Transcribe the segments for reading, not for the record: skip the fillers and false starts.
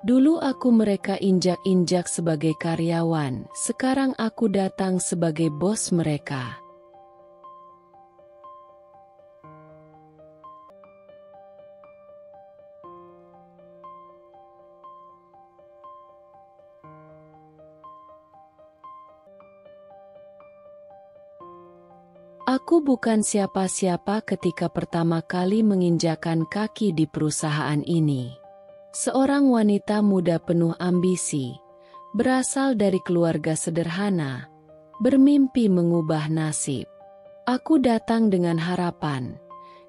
Dulu aku mereka injak-injak sebagai karyawan, sekarang aku datang sebagai bos mereka. Aku bukan siapa-siapa ketika pertama kali menginjakan kaki di perusahaan ini. Seorang wanita muda penuh ambisi, berasal dari keluarga sederhana, bermimpi mengubah nasib. Aku datang dengan harapan,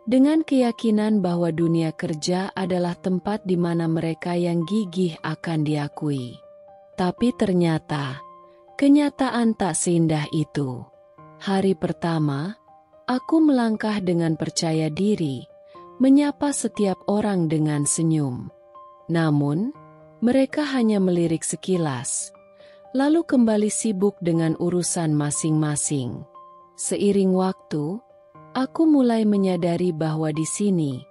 dengan keyakinan bahwa dunia kerja adalah tempat di mana mereka yang gigih akan diakui. Tapi ternyata, kenyataan tak seindah itu. Hari pertama, aku melangkah dengan percaya diri, menyapa setiap orang dengan senyum. Namun, mereka hanya melirik sekilas, lalu kembali sibuk dengan urusan masing-masing. Seiring waktu, aku mulai menyadari bahwa di sini,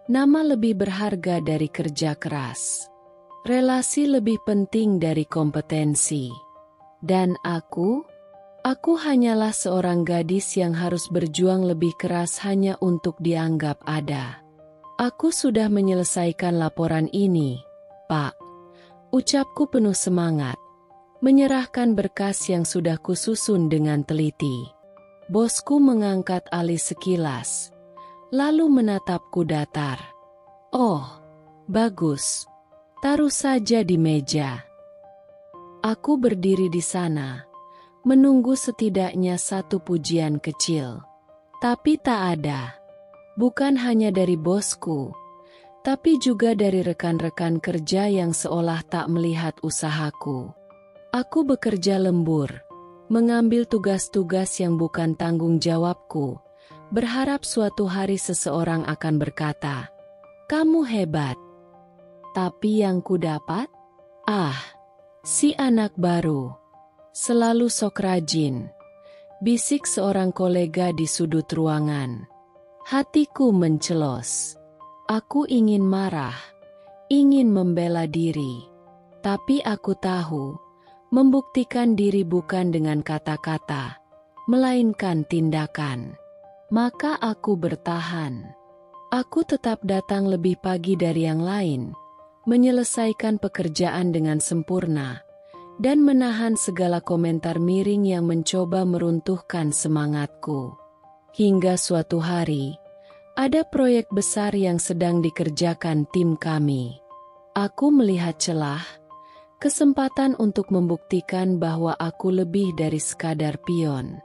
nama lebih berharga dari kerja keras. Relasi lebih penting dari kompetensi. Dan aku hanyalah seorang gadis yang harus berjuang lebih keras hanya untuk dianggap ada. Aku sudah menyelesaikan laporan ini, Pak. Ucapku penuh semangat, menyerahkan berkas yang sudah kususun dengan teliti. Bosku mengangkat alis sekilas, lalu menatapku datar. Oh, bagus. Taruh saja di meja. Aku berdiri di sana, menunggu setidaknya satu pujian kecil. Tapi tak ada. Bukan hanya dari bosku, tapi juga dari rekan-rekan kerja yang seolah tak melihat usahaku. Aku bekerja lembur, mengambil tugas-tugas yang bukan tanggung jawabku, berharap suatu hari seseorang akan berkata, "Kamu hebat." Tapi yang kudapat? Si anak baru. Selalu sok rajin, bisik seorang kolega di sudut ruangan. Hatiku mencelos. Aku ingin marah, ingin membela diri. Tapi aku tahu, membuktikan diri bukan dengan kata-kata, melainkan tindakan. Maka aku bertahan. Aku tetap datang lebih pagi dari yang lain, menyelesaikan pekerjaan dengan sempurna, dan menahan segala komentar miring yang mencoba meruntuhkan semangatku. Hingga suatu hari, ada proyek besar yang sedang dikerjakan tim kami. Aku melihat celah, kesempatan untuk membuktikan bahwa aku lebih dari sekadar pion.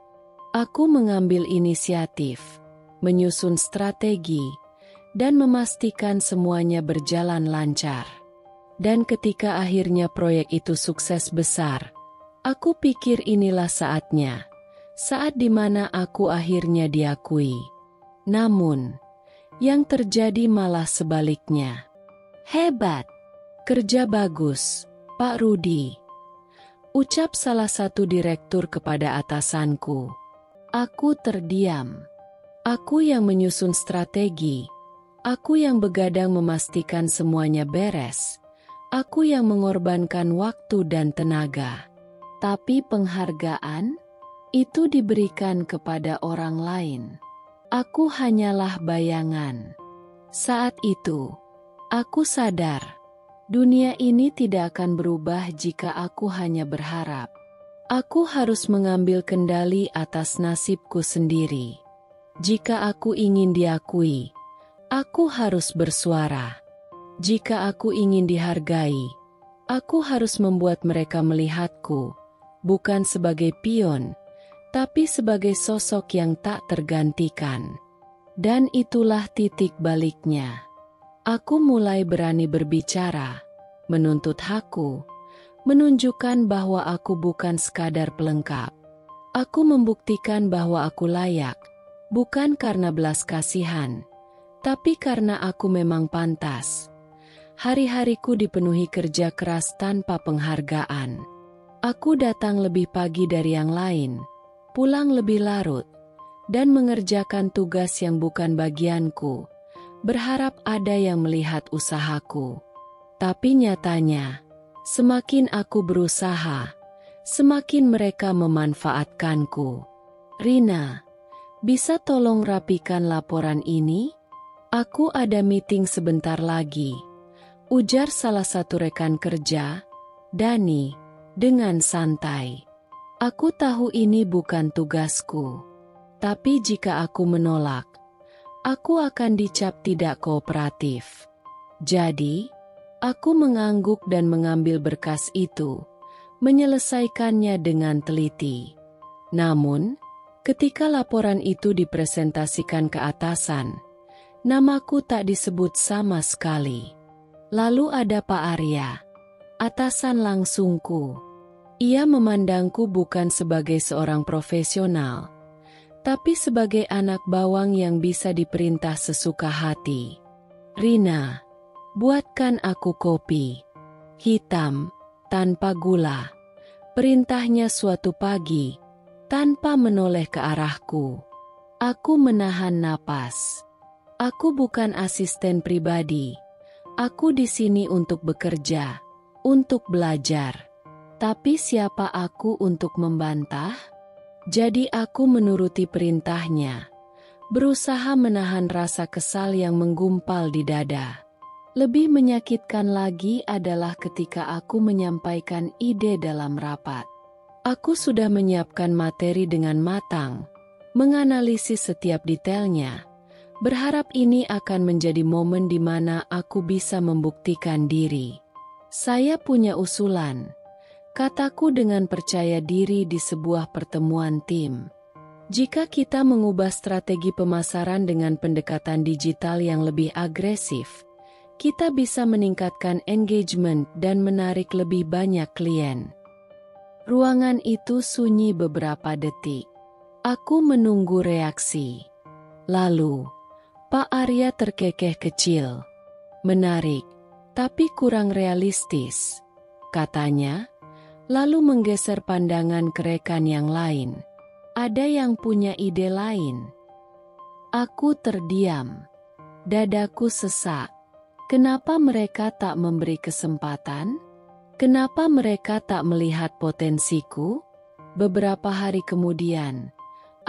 Aku mengambil inisiatif, menyusun strategi, dan memastikan semuanya berjalan lancar. Dan ketika akhirnya proyek itu sukses besar, aku pikir inilah saatnya, saat di mana aku akhirnya diakui. Namun, yang terjadi malah sebaliknya. "Hebat, kerja bagus, Pak Rudi," ucap salah satu direktur kepada atasanku. Aku terdiam. Aku yang menyusun strategi, aku yang begadang memastikan semuanya beres. Aku yang mengorbankan waktu dan tenaga. Tapi penghargaan itu diberikan kepada orang lain. Aku hanyalah bayangan. Saat itu, aku sadar, dunia ini tidak akan berubah jika aku hanya berharap. Aku harus mengambil kendali atas nasibku sendiri. Jika aku ingin diakui, aku harus bersuara. Jika aku ingin dihargai, aku harus membuat mereka melihatku, bukan sebagai pion, tapi sebagai sosok yang tak tergantikan. Dan itulah titik baliknya. Aku mulai berani berbicara, menuntut hakku, menunjukkan bahwa aku bukan sekadar pelengkap. Aku membuktikan bahwa aku layak, bukan karena belas kasihan, tapi karena aku memang pantas. Hari-hariku dipenuhi kerja keras tanpa penghargaan. Aku datang lebih pagi dari yang lain, pulang lebih larut, dan mengerjakan tugas yang bukan bagianku, berharap ada yang melihat usahaku. Tapi nyatanya, semakin aku berusaha, semakin mereka memanfaatkanku. Rina, bisa tolong rapikan laporan ini? Aku ada meeting sebentar lagi, ujar salah satu rekan kerja, Dani, dengan santai. Aku tahu ini bukan tugasku, tapi jika aku menolak, aku akan dicap tidak kooperatif. Jadi, aku mengangguk dan mengambil berkas itu, menyelesaikannya dengan teliti. Namun, ketika laporan itu dipresentasikan ke atasan, namaku tak disebut sama sekali. Lalu ada Pak Arya, atasan langsungku. Ia memandangku bukan sebagai seorang profesional, tapi sebagai anak bawang yang bisa diperintah sesuka hati. Rina, buatkan aku kopi. Hitam, tanpa gula. Perintahnya suatu pagi, tanpa menoleh ke arahku. Aku menahan napas. Aku bukan asisten pribadi. Aku di sini untuk bekerja, untuk belajar. Tapi siapa aku untuk membantah? Jadi aku menuruti perintahnya, berusaha menahan rasa kesal yang menggumpal di dada. Lebih menyakitkan lagi adalah ketika aku menyampaikan ide dalam rapat. Aku sudah menyiapkan materi dengan matang, menganalisis setiap detailnya, berharap ini akan menjadi momen di mana aku bisa membuktikan diri. Saya punya usulan, kataku dengan percaya diri di sebuah pertemuan tim. Jika kita mengubah strategi pemasaran dengan pendekatan digital yang lebih agresif, kita bisa meningkatkan engagement dan menarik lebih banyak klien. Ruangan itu sunyi beberapa detik. Aku menunggu reaksi. Lalu, Pak Arya terkekeh kecil. Menarik, tapi kurang realistis, katanya. Lalu menggeser pandangan ke rekan yang lain. Ada yang punya ide lain. Aku terdiam. Dadaku sesak. Kenapa mereka tak memberi kesempatan? Kenapa mereka tak melihat potensiku? Beberapa hari kemudian,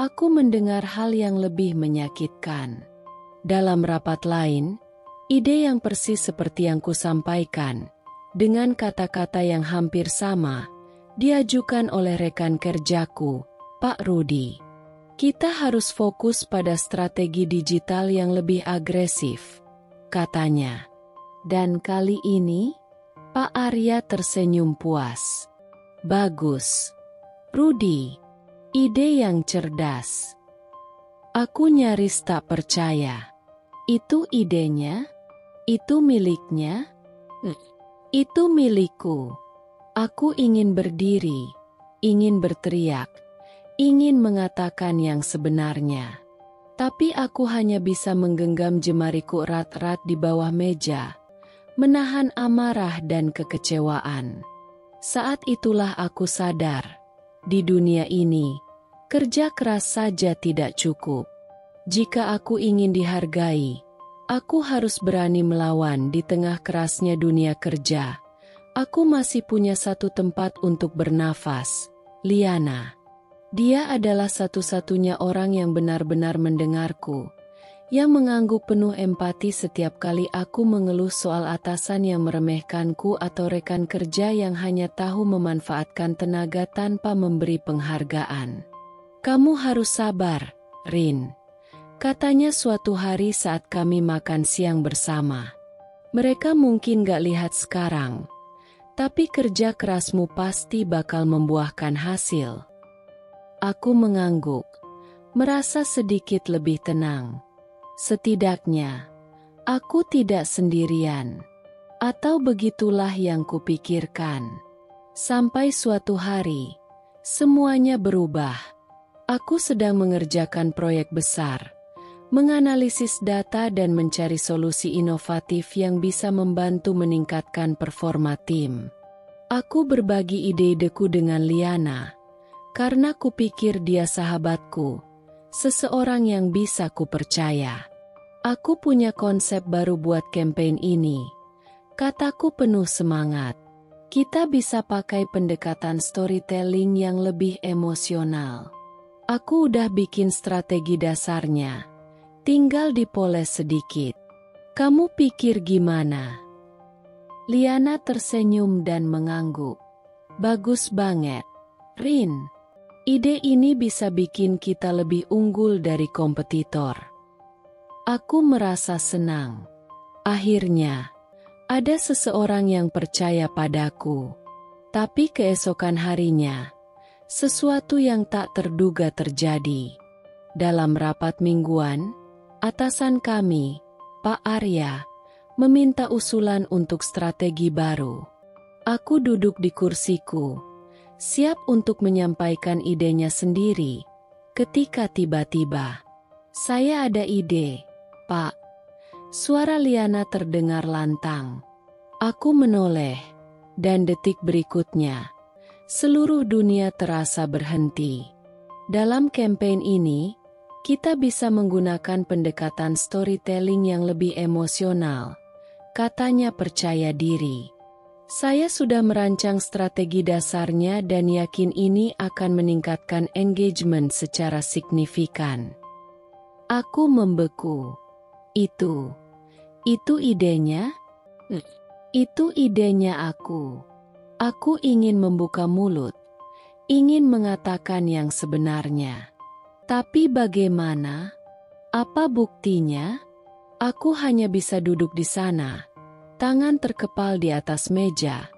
aku mendengar hal yang lebih menyakitkan. Dalam rapat lain, ide yang persis seperti yang kusampaikan, dengan kata-kata yang hampir sama, diajukan oleh rekan kerjaku, Pak Rudi. Kita harus fokus pada strategi digital yang lebih agresif, katanya. Dan kali ini, Pak Arya tersenyum puas. Bagus, Rudi. Ide yang cerdas. Aku nyaris tak percaya. Itu idenya? Itu miliknya? Itu milikku. Aku ingin berdiri, ingin berteriak, ingin mengatakan yang sebenarnya. Tapi aku hanya bisa menggenggam jemariku erat-erat di bawah meja, menahan amarah dan kekecewaan. Saat itulah aku sadar, di dunia ini, kerja keras saja tidak cukup. Jika aku ingin dihargai, aku harus berani melawan di tengah kerasnya dunia kerja. Aku masih punya satu tempat untuk bernafas, Liana. Dia adalah satu-satunya orang yang benar-benar mendengarku, yang mengangguk penuh empati setiap kali aku mengeluh soal atasan yang meremehkanku atau rekan kerja yang hanya tahu memanfaatkan tenaga tanpa memberi penghargaan. Kamu harus sabar, Rin, katanya suatu hari saat kami makan siang bersama. Mereka mungkin gak lihat sekarang, tapi kerja kerasmu pasti bakal membuahkan hasil. Aku mengangguk, merasa sedikit lebih tenang. Setidaknya, aku tidak sendirian. Atau begitulah yang kupikirkan. Sampai suatu hari, semuanya berubah. Aku sedang mengerjakan proyek besar, menganalisis data dan mencari solusi inovatif yang bisa membantu meningkatkan performa tim. Aku berbagi ide-ideku dengan Liana, karena kupikir dia sahabatku, seseorang yang bisa kupercaya. Aku punya konsep baru buat campaign ini. Kataku penuh semangat. Kita bisa pakai pendekatan storytelling yang lebih emosional. Aku udah bikin strategi dasarnya. Tinggal dipoles sedikit. Kamu pikir gimana? Liana tersenyum dan mengangguk. Bagus banget, Rin. Ide ini bisa bikin kita lebih unggul dari kompetitor. Aku merasa senang. Akhirnya, ada seseorang yang percaya padaku. Tapi keesokan harinya, sesuatu yang tak terduga terjadi. Dalam rapat mingguan, atasan kami, Pak Arya, meminta usulan untuk strategi baru. Aku duduk di kursiku, siap untuk menyampaikan idenya sendiri, ketika tiba-tiba, "Saya ada ide, Pak." Suara Liana terdengar lantang. Aku menoleh, dan detik berikutnya, seluruh dunia terasa berhenti. Dalam campaign ini, kita bisa menggunakan pendekatan storytelling yang lebih emosional, katanya percaya diri. Saya sudah merancang strategi dasarnya dan yakin ini akan meningkatkan engagement secara signifikan. Aku membeku. Itu idenya? Itu idenya aku. Aku ingin membuka mulut, ingin mengatakan yang sebenarnya. Tapi bagaimana? Apa buktinya? Aku hanya bisa duduk di sana, tangan terkepal di atas meja,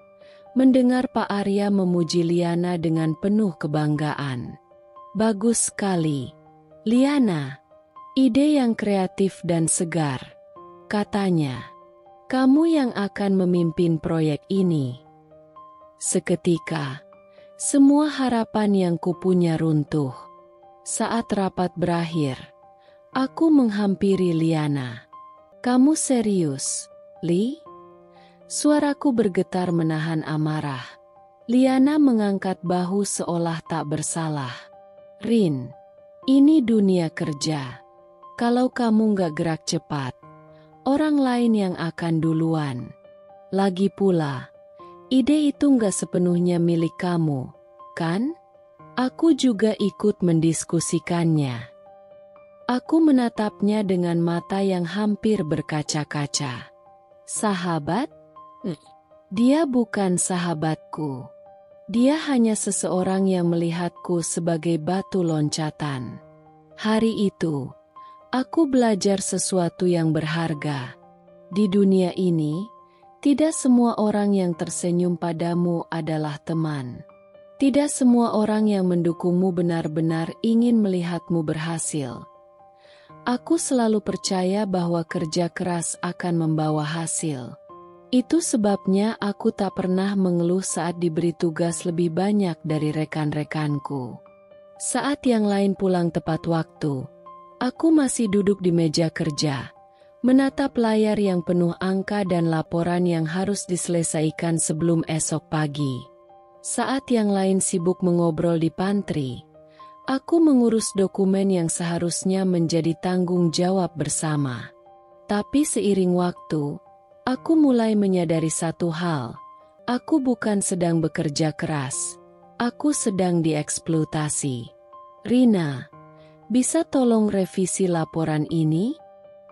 mendengar Pak Arya memuji Liana dengan penuh kebanggaan. Bagus sekali, Liana. Ide yang kreatif dan segar, katanya. Kamu yang akan memimpin proyek ini. Seketika, semua harapan yang kupunya runtuh. Saat rapat berakhir, aku menghampiri Liana. Kamu serius, Li? Suaraku bergetar menahan amarah. Liana mengangkat bahu seolah tak bersalah. Rin, ini dunia kerja. Kalau kamu nggak gerak cepat, orang lain yang akan duluan. Lagi pula, ide itu nggak sepenuhnya milik kamu, kan? Aku juga ikut mendiskusikannya. Aku menatapnya dengan mata yang hampir berkaca-kaca. Sahabat? Dia bukan sahabatku. Dia hanya seseorang yang melihatku sebagai batu loncatan. Hari itu, aku belajar sesuatu yang berharga. Di dunia ini, tidak semua orang yang tersenyum padamu adalah teman. Tidak semua orang yang mendukungmu benar-benar ingin melihatmu berhasil. Aku selalu percaya bahwa kerja keras akan membawa hasil. Itu sebabnya aku tak pernah mengeluh saat diberi tugas lebih banyak dari rekan-rekanku. Saat yang lain pulang tepat waktu, aku masih duduk di meja kerja, menatap layar yang penuh angka dan laporan yang harus diselesaikan sebelum esok pagi. Saat yang lain sibuk mengobrol di pantry, aku mengurus dokumen yang seharusnya menjadi tanggung jawab bersama. Tapi seiring waktu, aku mulai menyadari satu hal. Aku bukan sedang bekerja keras, aku sedang dieksploitasi. Rina, bisa tolong revisi laporan ini?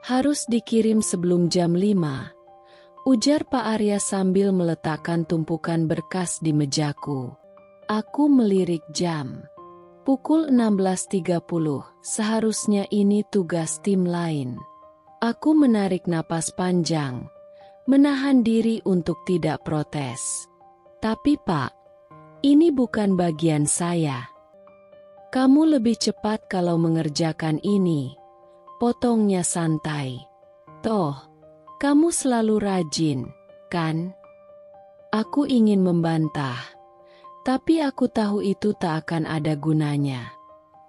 Harus dikirim sebelum jam 5. Ujar Pak Arya sambil meletakkan tumpukan berkas di mejaku. Aku melirik jam. Pukul 16.30, seharusnya ini tugas tim lain. Aku menarik napas panjang, menahan diri untuk tidak protes. Tapi Pak, ini bukan bagian saya. Kamu lebih cepat kalau mengerjakan ini, potongnya santai. Toh, kamu selalu rajin, kan? Aku ingin membantah, tapi aku tahu itu tak akan ada gunanya.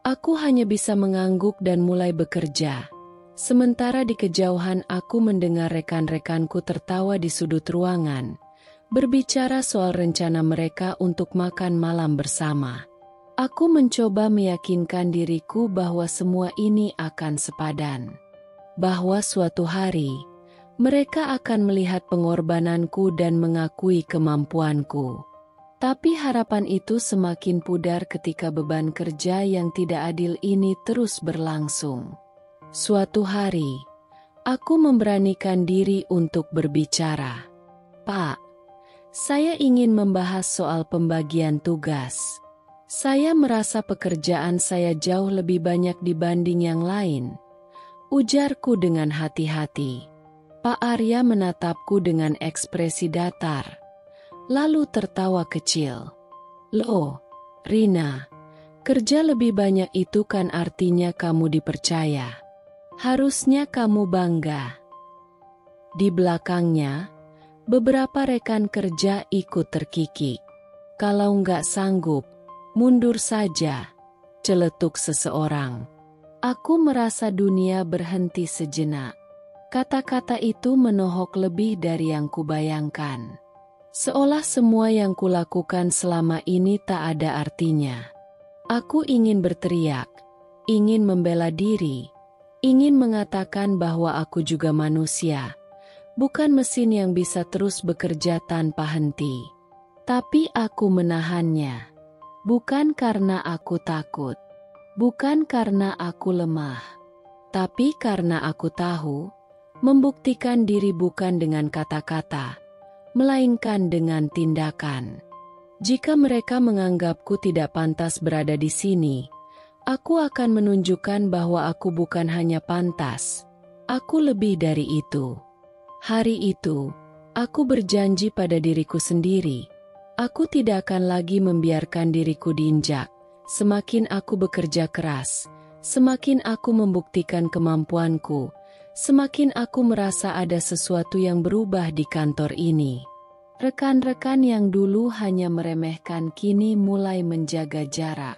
Aku hanya bisa mengangguk dan mulai bekerja. Sementara di kejauhan aku mendengar rekan-rekanku tertawa di sudut ruangan, berbicara soal rencana mereka untuk makan malam bersama. Aku mencoba meyakinkan diriku bahwa semua ini akan sepadan. Bahwa suatu hari, Mereka akan melihat pengorbananku dan mengakui kemampuanku. Tapi harapan itu semakin pudar ketika beban kerja yang tidak adil ini terus berlangsung. Suatu hari, aku memberanikan diri untuk berbicara. "Pak, saya ingin membahas soal pembagian tugas. Saya merasa pekerjaan saya jauh lebih banyak dibanding yang lain," ujarku dengan hati-hati. Pak Arya menatapku dengan ekspresi datar, lalu tertawa kecil. "Loh, Rina, kerja lebih banyak itu kan artinya kamu dipercaya. Harusnya kamu bangga." Di belakangnya, beberapa rekan kerja ikut terkikik. "Kalau nggak sanggup, mundur saja," celetuk seseorang. Aku merasa dunia berhenti sejenak. Kata-kata itu menohok lebih dari yang kubayangkan. Seolah semua yang kulakukan selama ini tak ada artinya. Aku ingin berteriak, ingin membela diri, ingin mengatakan bahwa aku juga manusia, bukan mesin yang bisa terus bekerja tanpa henti. Tapi aku menahannya. Bukan karena aku takut, bukan karena aku lemah, tapi karena aku tahu, membuktikan diri bukan dengan kata-kata, melainkan dengan tindakan. Jika mereka menganggapku tidak pantas berada di sini, aku akan menunjukkan bahwa aku bukan hanya pantas, aku lebih dari itu. Hari itu, aku berjanji pada diriku sendiri, aku tidak akan lagi membiarkan diriku diinjak. Semakin aku bekerja keras, semakin aku membuktikan kemampuanku, semakin aku merasa ada sesuatu yang berubah di kantor ini. Rekan-rekan yang dulu hanya meremehkan kini mulai menjaga jarak.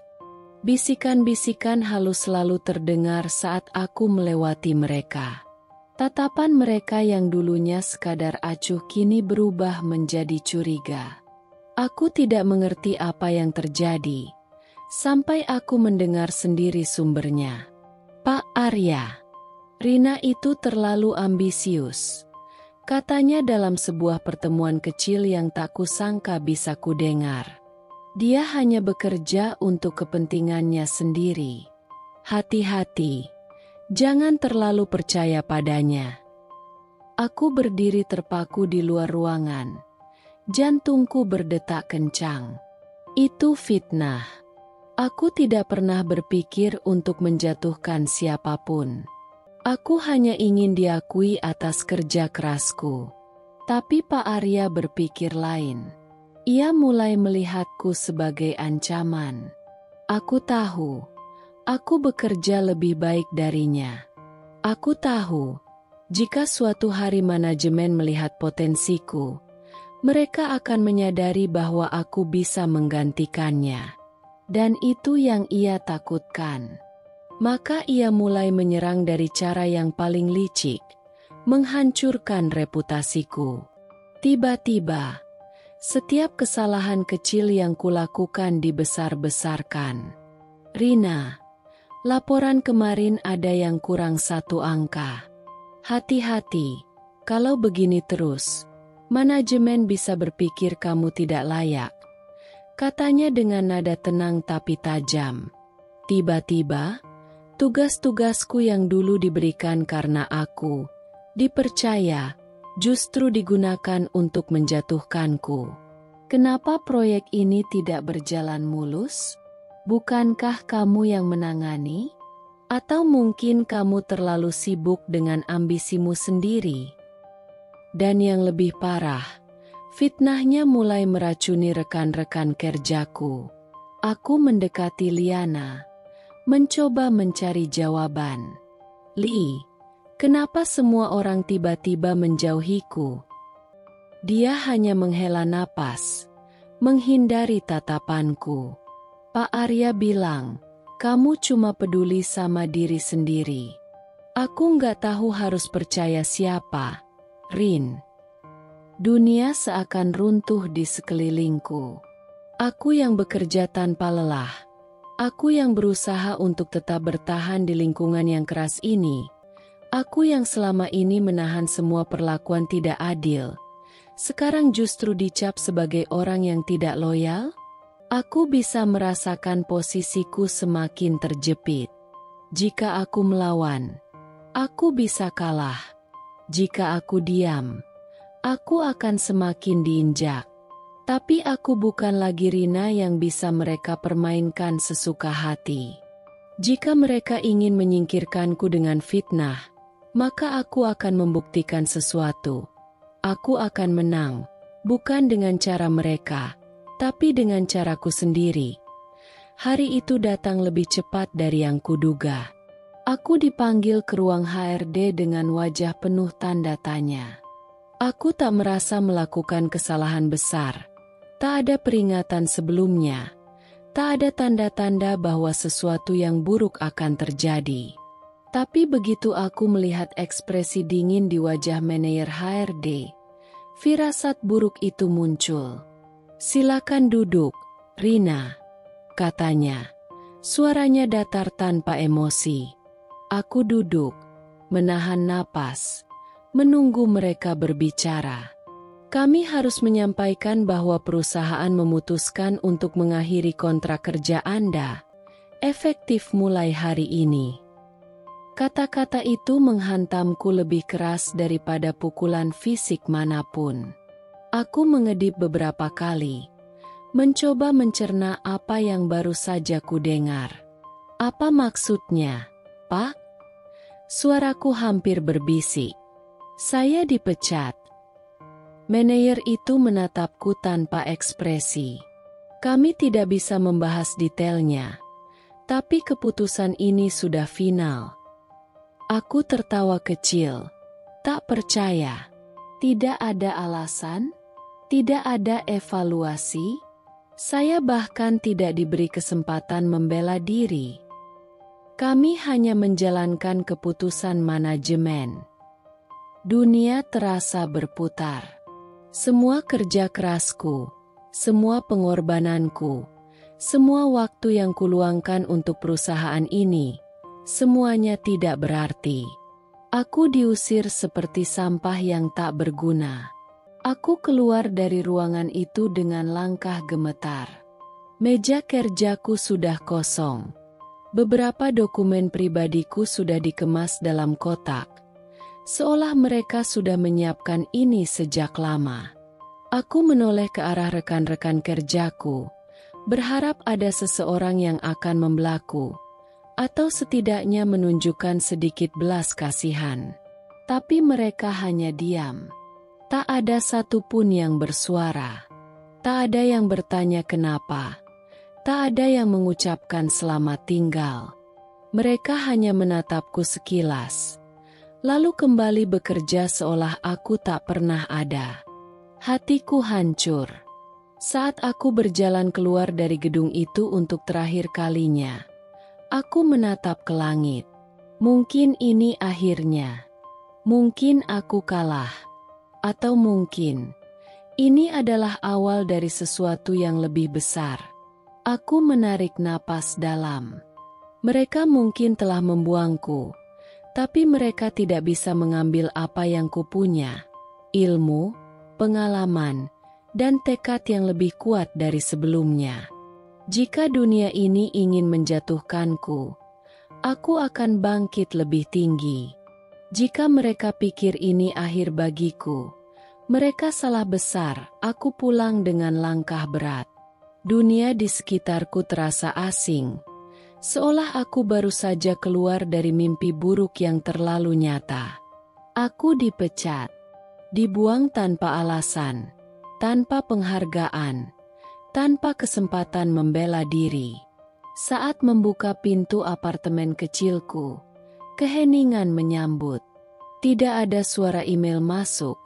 Bisikan-bisikan halus selalu terdengar saat aku melewati mereka. Tatapan mereka yang dulunya sekadar acuh kini berubah menjadi curiga. Aku tidak mengerti apa yang terjadi, sampai aku mendengar sendiri sumbernya. "Pak Arya, Rina itu terlalu ambisius," katanya dalam sebuah pertemuan kecil yang tak kusangka bisa kudengar. "Dia hanya bekerja untuk kepentingannya sendiri. Hati-hati, jangan terlalu percaya padanya." Aku berdiri terpaku di luar ruangan. Jantungku berdetak kencang. Itu fitnah. Aku tidak pernah berpikir untuk menjatuhkan siapapun. Aku hanya ingin diakui atas kerja kerasku. Tapi Pak Arya berpikir lain. Ia mulai melihatku sebagai ancaman. Aku tahu, aku bekerja lebih baik darinya. Aku tahu, jika suatu hari manajemen melihat potensiku, mereka akan menyadari bahwa aku bisa menggantikannya. Dan itu yang ia takutkan. Maka ia mulai menyerang dari cara yang paling licik, menghancurkan reputasiku. Tiba-tiba, setiap kesalahan kecil yang kulakukan dibesar-besarkan. "Rina, laporan kemarin ada yang kurang 1 angka. Hati-hati, kalau begini terus, manajemen bisa berpikir kamu tidak layak," katanya dengan nada tenang tapi tajam. Tiba-tiba, tugas-tugasku yang dulu diberikan karena aku dipercaya, justru digunakan untuk menjatuhkanku. "Kenapa proyek ini tidak berjalan mulus? Bukankah kamu yang menangani? Atau mungkin kamu terlalu sibuk dengan ambisimu sendiri?" Dan yang lebih parah, fitnahnya mulai meracuni rekan-rekan kerjaku. Aku mendekati Liana, mencoba mencari jawaban. "Li, kenapa semua orang tiba-tiba menjauhiku?" Dia hanya menghela napas, menghindari tatapanku. Pak Arya bilang, "Kamu cuma peduli sama diri sendiri." Aku nggak tahu harus percaya siapa, Rin. Dunia seakan runtuh di sekelilingku. Aku yang bekerja tanpa lelah. Aku yang berusaha untuk tetap bertahan di lingkungan yang keras ini. Aku yang selama ini menahan semua perlakuan tidak adil, sekarang justru dicap sebagai orang yang tidak loyal? Aku bisa merasakan posisiku semakin terjepit. Jika aku melawan, aku bisa kalah. Jika aku diam, aku akan semakin diinjak. Tapi aku bukan lagi Rina yang bisa mereka permainkan sesuka hati. Jika mereka ingin menyingkirkanku dengan fitnah, maka aku akan membuktikan sesuatu. Aku akan menang, bukan dengan cara mereka, tapi dengan caraku sendiri. Hari itu datang lebih cepat dari yang kuduga. Aku dipanggil ke ruang HRD dengan wajah penuh tanda tanya. Aku tak merasa melakukan kesalahan besar. Tak ada peringatan sebelumnya. Tak ada tanda-tanda bahwa sesuatu yang buruk akan terjadi. Tapi begitu aku melihat ekspresi dingin di wajah manajer HRD, firasat buruk itu muncul. "Silakan duduk, Rina," katanya. Suaranya datar tanpa emosi. Aku duduk, menahan napas, menunggu mereka berbicara. "Kami harus menyampaikan bahwa perusahaan memutuskan untuk mengakhiri kontrak kerja Anda, efektif mulai hari ini." Kata-kata itu menghantamku lebih keras daripada pukulan fisik manapun. Aku mengedip beberapa kali, mencoba mencerna apa yang baru saja kudengar. "Apa maksudnya, Pak?" Suaraku hampir berbisik. "Saya dipecat." Manajer itu menatapku tanpa ekspresi. "Kami tidak bisa membahas detailnya, tapi keputusan ini sudah final." Aku tertawa kecil. Tak percaya. Tidak ada alasan? Tidak ada evaluasi? Saya bahkan tidak diberi kesempatan membela diri. Kami hanya menjalankan keputusan manajemen. Dunia terasa berputar. Semua kerja kerasku, semua pengorbananku, semua waktu yang kuluangkan untuk perusahaan ini, semuanya tidak berarti. Aku diusir seperti sampah yang tak berguna. Aku keluar dari ruangan itu dengan langkah gemetar. Meja kerjaku sudah kosong. Beberapa dokumen pribadiku sudah dikemas dalam kotak. Seolah mereka sudah menyiapkan ini sejak lama. Aku menoleh ke arah rekan-rekan kerjaku, berharap ada seseorang yang akan membelaku, atau setidaknya menunjukkan sedikit belas kasihan. Tapi mereka hanya diam. Tak ada satupun yang bersuara. Tak ada yang bertanya kenapa. Tak ada yang mengucapkan selamat tinggal. Mereka hanya menatapku sekilas, lalu kembali bekerja seolah aku tak pernah ada. Hatiku hancur. Saat aku berjalan keluar dari gedung itu untuk terakhir kalinya, aku menatap ke langit. Mungkin ini akhirnya. Mungkin aku kalah. Atau mungkin ini adalah awal dari sesuatu yang lebih besar. Aku menarik napas dalam. Mereka mungkin telah membuangku, tapi mereka tidak bisa mengambil apa yang kupunya. Ilmu, pengalaman, dan tekad yang lebih kuat dari sebelumnya. Jika dunia ini ingin menjatuhkanku, aku akan bangkit lebih tinggi. Jika mereka pikir ini akhir bagiku, mereka salah besar. Aku pulang dengan langkah berat. Dunia di sekitarku terasa asing, seolah aku baru saja keluar dari mimpi buruk yang terlalu nyata. Aku dipecat, dibuang tanpa alasan, tanpa penghargaan, tanpa kesempatan membela diri. Saat membuka pintu apartemen kecilku, keheningan menyambut. Tidak ada suara email masuk,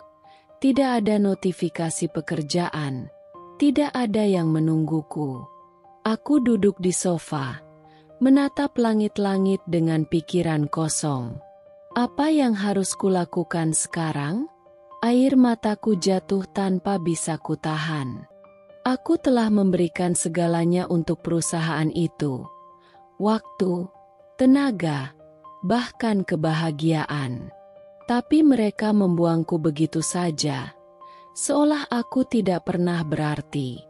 tidak ada notifikasi pekerjaan, tidak ada yang menungguku. Aku duduk di sofa, menatap langit-langit dengan pikiran kosong. Apa yang harus kulakukan sekarang? Air mataku jatuh tanpa bisa kutahan. Aku telah memberikan segalanya untuk perusahaan itu. Waktu, tenaga, bahkan kebahagiaan. Tapi mereka membuangku begitu saja, seolah aku tidak pernah berarti.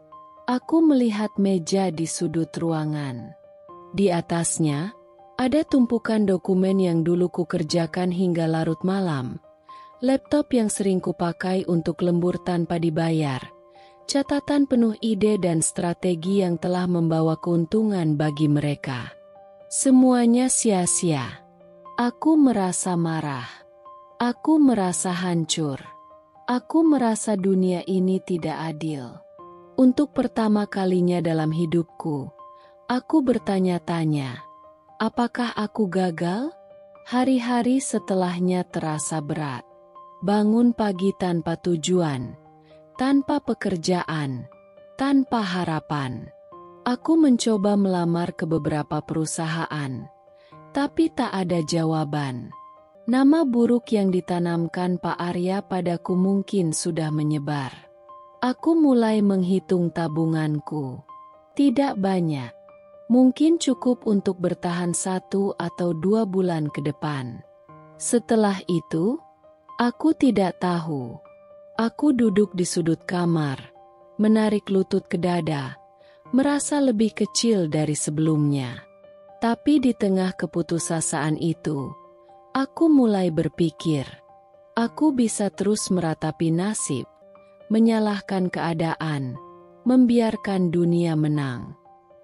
Aku melihat meja di sudut ruangan. Di atasnya, ada tumpukan dokumen yang dulu kukerjakan hingga larut malam, laptop yang sering kupakai untuk lembur tanpa dibayar, catatan penuh ide dan strategi yang telah membawa keuntungan bagi mereka. Semuanya sia-sia. Aku merasa marah. Aku merasa hancur. Aku merasa dunia ini tidak adil. Untuk pertama kalinya dalam hidupku, aku bertanya-tanya, apakah aku gagal? Hari-hari setelahnya terasa berat. Bangun pagi tanpa tujuan, tanpa pekerjaan, tanpa harapan. Aku mencoba melamar ke beberapa perusahaan, tapi tak ada jawaban. Nama buruk yang ditanamkan Pak Arya padaku mungkin sudah menyebar. Aku mulai menghitung tabunganku. Tidak banyak. Mungkin cukup untuk bertahan 1 atau 2 bulan ke depan. Setelah itu, aku tidak tahu. Aku duduk di sudut kamar, menarik lutut ke dada, merasa lebih kecil dari sebelumnya. Tapi di tengah keputusasaan itu, aku mulai berpikir, aku bisa terus meratapi nasib, menyalahkan keadaan, membiarkan dunia menang.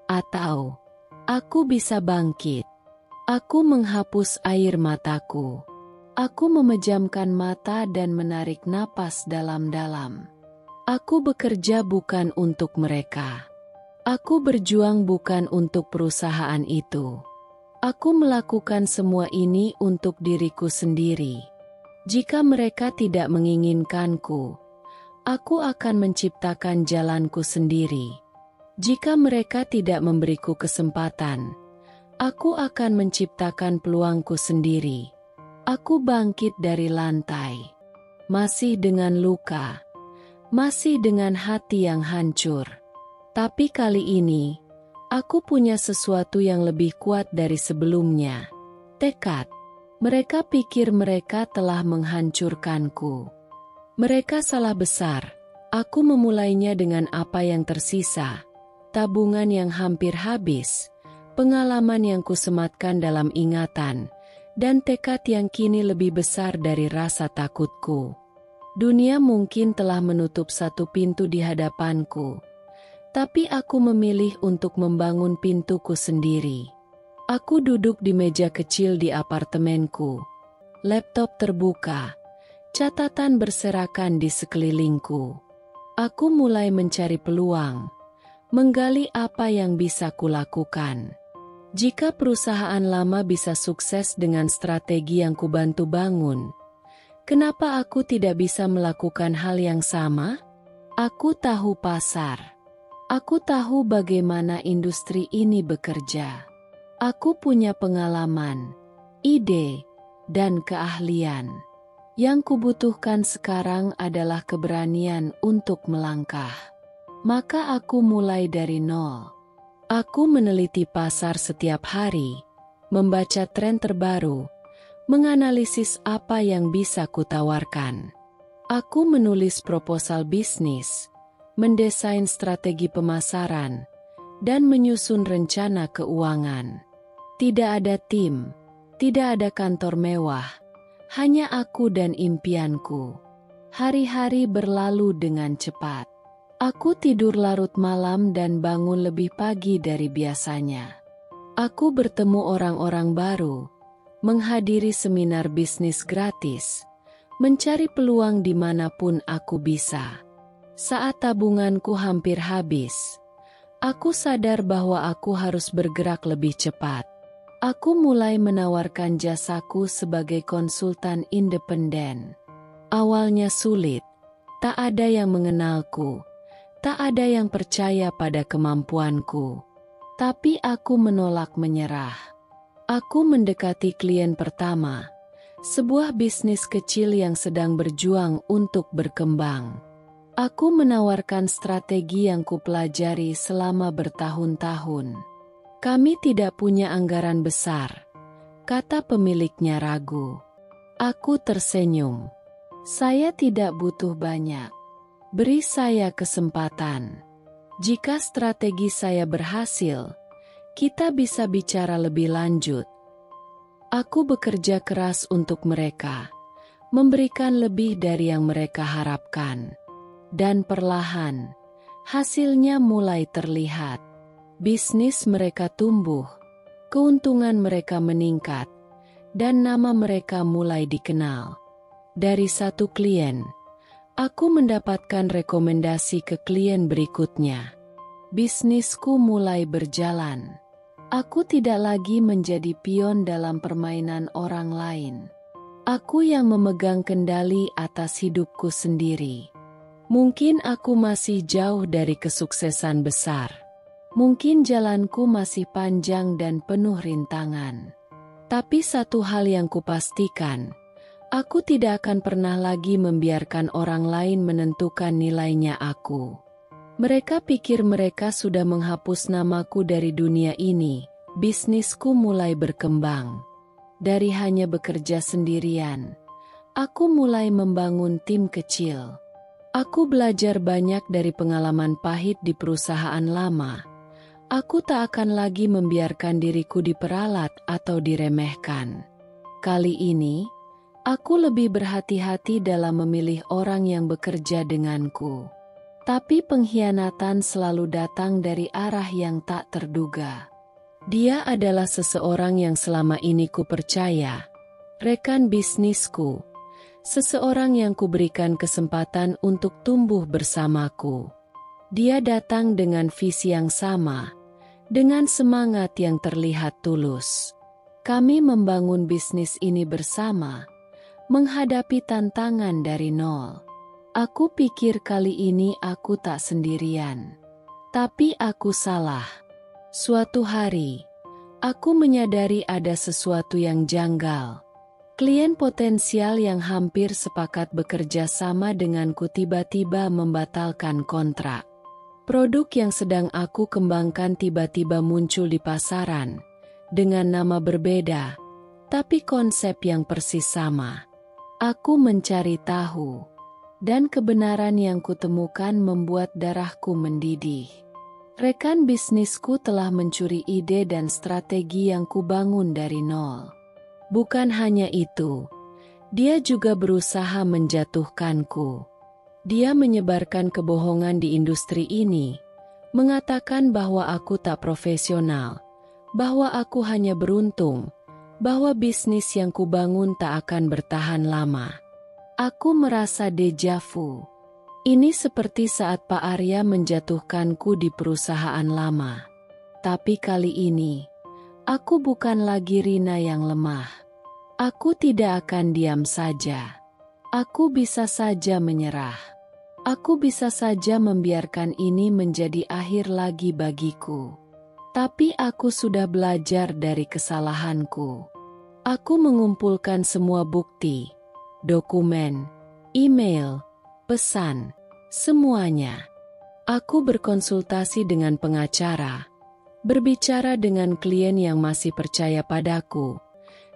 Atau, aku bisa bangkit. Aku menghapus air mataku. Aku memejamkan mata dan menarik napas dalam-dalam. Aku bekerja bukan untuk mereka. Aku berjuang bukan untuk perusahaan itu. Aku melakukan semua ini untuk diriku sendiri. Jika mereka tidak menginginkanku, aku akan menciptakan jalanku sendiri. Jika mereka tidak memberiku kesempatan, aku akan menciptakan peluangku sendiri. Aku bangkit dari lantai, masih dengan luka, masih dengan hati yang hancur. Tapi kali ini, aku punya sesuatu yang lebih kuat dari sebelumnya. Tekad. Mereka pikir mereka telah menghancurkanku. Mereka salah besar. Aku memulainya dengan apa yang tersisa. Tabungan yang hampir habis. Pengalaman yang kusematkan dalam ingatan. Dan tekad yang kini lebih besar dari rasa takutku. Dunia mungkin telah menutup satu pintu di hadapanku. Tapi aku memilih untuk membangun pintuku sendiri. Aku duduk di meja kecil di apartemenku. Laptop terbuka. Catatan berserakan di sekelilingku. Aku mulai mencari peluang. Menggali apa yang bisa kulakukan. Jika perusahaan lama bisa sukses dengan strategi yang kubantu bangun, kenapa aku tidak bisa melakukan hal yang sama? Aku tahu pasar. Aku tahu bagaimana industri ini bekerja. Aku punya pengalaman, ide, dan keahlian. Yang kubutuhkan sekarang adalah keberanian untuk melangkah. Maka aku mulai dari nol. Aku meneliti pasar setiap hari, membaca tren terbaru, menganalisis apa yang bisa kutawarkan. Aku menulis proposal bisnis, mendesain strategi pemasaran, dan menyusun rencana keuangan. Tidak ada tim, tidak ada kantor mewah, hanya aku dan impianku. Hari-hari berlalu dengan cepat. Aku tidur larut malam dan bangun lebih pagi dari biasanya. Aku bertemu orang-orang baru, menghadiri seminar bisnis gratis, mencari peluang dimanapun aku bisa. Saat tabunganku hampir habis, aku sadar bahwa aku harus bergerak lebih cepat. Aku mulai menawarkan jasaku sebagai konsultan independen. Awalnya sulit, tak ada yang mengenalku, tak ada yang percaya pada kemampuanku. Tapi aku menolak menyerah. Aku mendekati klien pertama, sebuah bisnis kecil yang sedang berjuang untuk berkembang. Aku menawarkan strategi yang kupelajari selama bertahun-tahun. Kami tidak punya anggaran besar, kata pemiliknya ragu. Aku tersenyum. Saya tidak butuh banyak. Beri saya kesempatan. Jika strategi saya berhasil, kita bisa bicara lebih lanjut. Aku bekerja keras untuk mereka, memberikan lebih dari yang mereka harapkan. Dan perlahan, hasilnya mulai terlihat. Bisnis mereka tumbuh, keuntungan mereka meningkat, dan nama mereka mulai dikenal. Dari satu klien, aku mendapatkan rekomendasi ke klien berikutnya. Bisnisku mulai berjalan. Aku tidak lagi menjadi pion dalam permainan orang lain. Aku yang memegang kendali atas hidupku sendiri. Mungkin aku masih jauh dari kesuksesan besar. Mungkin jalanku masih panjang dan penuh rintangan. Tapi satu hal yang kupastikan, aku tidak akan pernah lagi membiarkan orang lain menentukan nilainya aku. Mereka pikir mereka sudah menghapus namaku dari dunia ini. Bisnisku mulai berkembang. Dari hanya bekerja sendirian, aku mulai membangun tim kecil. Aku belajar banyak dari pengalaman pahit di perusahaan lama. Aku tak akan lagi membiarkan diriku diperalat atau diremehkan. Kali ini, aku lebih berhati-hati dalam memilih orang yang bekerja denganku. Tapi pengkhianatan selalu datang dari arah yang tak terduga. Dia adalah seseorang yang selama ini kupercaya, rekan bisnisku, seseorang yang kuberikan kesempatan untuk tumbuh bersamaku. Dia datang dengan visi yang sama, dengan semangat yang terlihat tulus. Kami membangun bisnis ini bersama, menghadapi tantangan dari nol. Aku pikir kali ini aku tak sendirian. Tapi aku salah. Suatu hari, aku menyadari ada sesuatu yang janggal. Klien potensial yang hampir sepakat bekerja sama denganku tiba-tiba membatalkan kontrak. Produk yang sedang aku kembangkan tiba-tiba muncul di pasaran, dengan nama berbeda, tapi konsep yang persis sama. Aku mencari tahu, dan kebenaran yang kutemukan membuat darahku mendidih. Rekan bisnisku telah mencuri ide dan strategi yang kubangun dari nol. Bukan hanya itu, dia juga berusaha menjatuhkanku. Dia menyebarkan kebohongan di industri ini, mengatakan bahwa aku tak profesional, bahwa aku hanya beruntung, bahwa bisnis yang kubangun tak akan bertahan lama. Aku merasa deja vu. Ini seperti saat Pak Arya menjatuhkanku di perusahaan lama. Tapi kali ini, aku bukan lagi Rina yang lemah. Aku tidak akan diam saja. Aku bisa saja menyerah. Aku bisa saja membiarkan ini menjadi akhir lagi bagiku. Tapi aku sudah belajar dari kesalahanku. Aku mengumpulkan semua bukti, dokumen, email, pesan, semuanya. Aku berkonsultasi dengan pengacara, berbicara dengan klien yang masih percaya padaku,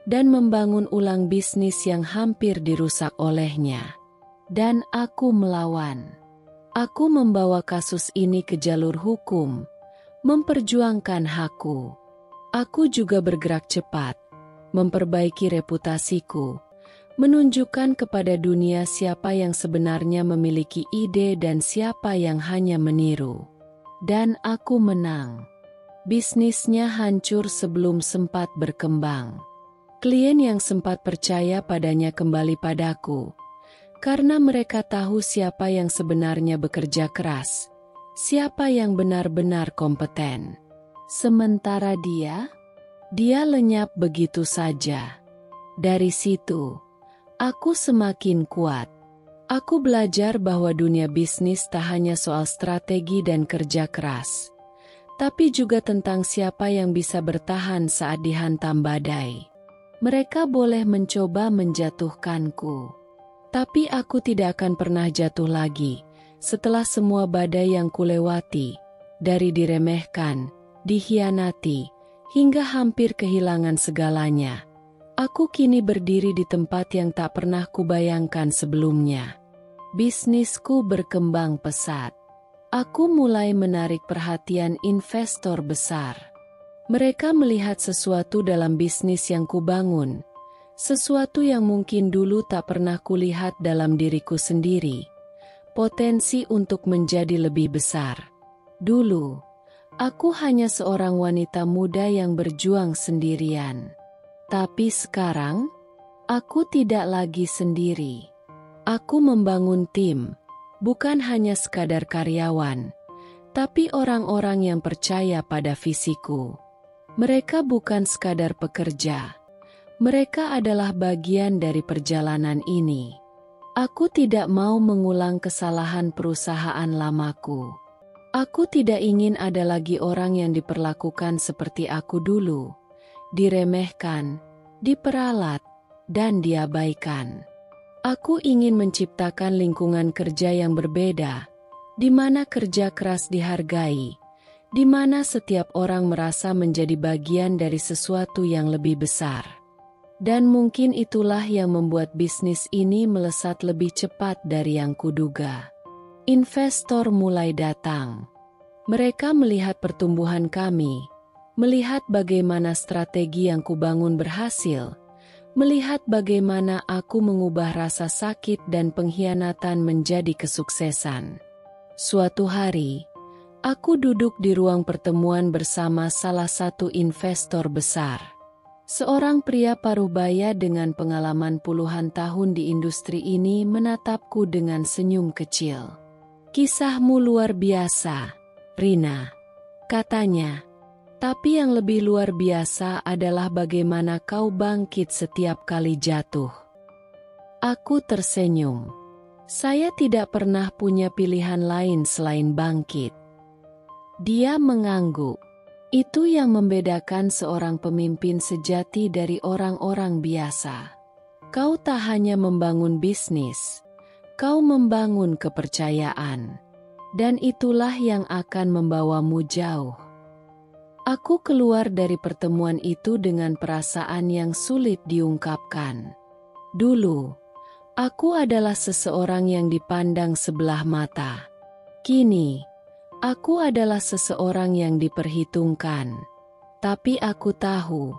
dan membangun ulang bisnis yang hampir dirusak olehnya. Dan aku melawan. Aku membawa kasus ini ke jalur hukum, memperjuangkan hakku. Aku juga bergerak cepat, memperbaiki reputasiku, menunjukkan kepada dunia siapa yang sebenarnya memiliki ide dan siapa yang hanya meniru. Dan aku menang. Bisnisnya hancur sebelum sempat berkembang. Klien yang sempat percaya padanya kembali padaku, karena mereka tahu siapa yang sebenarnya bekerja keras, siapa yang benar-benar kompeten. Sementara dia lenyap begitu saja. Dari situ, aku semakin kuat. Aku belajar bahwa dunia bisnis tak hanya soal strategi dan kerja keras, tapi juga tentang siapa yang bisa bertahan saat dihantam badai. Mereka boleh mencoba menjatuhkanku, tapi aku tidak akan pernah jatuh lagi setelah semua badai yang kulewati, dari diremehkan, dikhianati, hingga hampir kehilangan segalanya. Aku kini berdiri di tempat yang tak pernah kubayangkan sebelumnya. Bisnisku berkembang pesat. Aku mulai menarik perhatian investor besar. Mereka melihat sesuatu dalam bisnis yang kubangun, sesuatu yang mungkin dulu tak pernah kulihat dalam diriku sendiri, potensi untuk menjadi lebih besar. Dulu, aku hanya seorang wanita muda yang berjuang sendirian. Tapi sekarang, aku tidak lagi sendiri. Aku membangun tim, bukan hanya sekadar karyawan, tapi orang-orang yang percaya pada visiku. Mereka bukan sekadar pekerja. Mereka adalah bagian dari perjalanan ini. Aku tidak mau mengulang kesalahan perusahaan lamaku. Aku tidak ingin ada lagi orang yang diperlakukan seperti aku dulu. Diremehkan, diperalat, dan diabaikan. Aku ingin menciptakan lingkungan kerja yang berbeda, di mana kerja keras dihargai, di mana setiap orang merasa menjadi bagian dari sesuatu yang lebih besar. Dan mungkin itulah yang membuat bisnis ini melesat lebih cepat dari yang kuduga. Investor mulai datang. Mereka melihat pertumbuhan kami, melihat bagaimana strategi yang kubangun berhasil, melihat bagaimana aku mengubah rasa sakit dan pengkhianatan menjadi kesuksesan. Suatu hari, aku duduk di ruang pertemuan bersama salah satu investor besar. Seorang pria parubaya dengan pengalaman puluhan tahun di industri ini menatapku dengan senyum kecil. "Kisahmu luar biasa, Rina," katanya. "Tapi yang lebih luar biasa adalah bagaimana kau bangkit setiap kali jatuh." Aku tersenyum. Saya tidak pernah punya pilihan lain selain bangkit. Dia mengangguk. Itu yang membedakan seorang pemimpin sejati dari orang-orang biasa. Kau tak hanya membangun bisnis, kau membangun kepercayaan. Dan itulah yang akan membawamu jauh. Aku keluar dari pertemuan itu dengan perasaan yang sulit diungkapkan. Dulu, aku adalah seseorang yang dipandang sebelah mata. Kini, aku adalah seseorang yang diperhitungkan. Tapi aku tahu,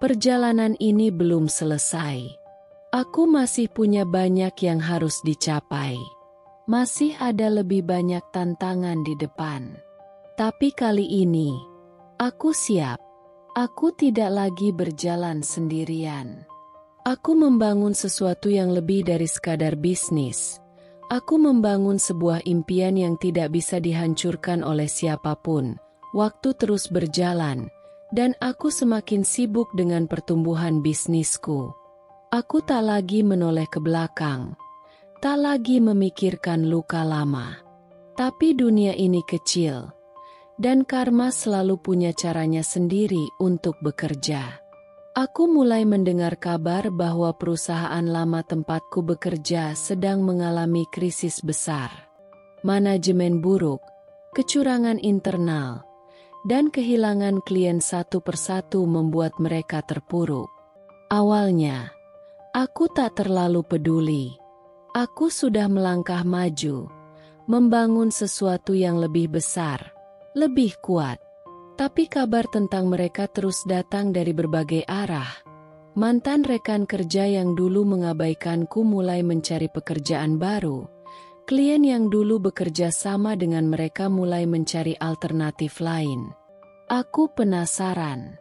perjalanan ini belum selesai. Aku masih punya banyak yang harus dicapai. Masih ada lebih banyak tantangan di depan. Tapi kali ini, aku siap. Aku tidak lagi berjalan sendirian. Aku membangun sesuatu yang lebih dari sekadar bisnis. Aku membangun sebuah impian yang tidak bisa dihancurkan oleh siapapun. Waktu terus berjalan, dan aku semakin sibuk dengan pertumbuhan bisnisku. Aku tak lagi menoleh ke belakang, tak lagi memikirkan luka lama. Tapi dunia ini kecil, dan karma selalu punya caranya sendiri untuk bekerja. Aku mulai mendengar kabar bahwa perusahaan lama tempatku bekerja sedang mengalami krisis besar. Manajemen buruk, kecurangan internal, dan kehilangan klien satu persatu membuat mereka terpuruk. Awalnya, aku tak terlalu peduli. Aku sudah melangkah maju, membangun sesuatu yang lebih besar, lebih kuat. Tapi kabar tentang mereka terus datang dari berbagai arah. Mantan rekan kerja yang dulu mengabaikanku mulai mencari pekerjaan baru. Klien yang dulu bekerja sama dengan mereka mulai mencari alternatif lain. Aku penasaran.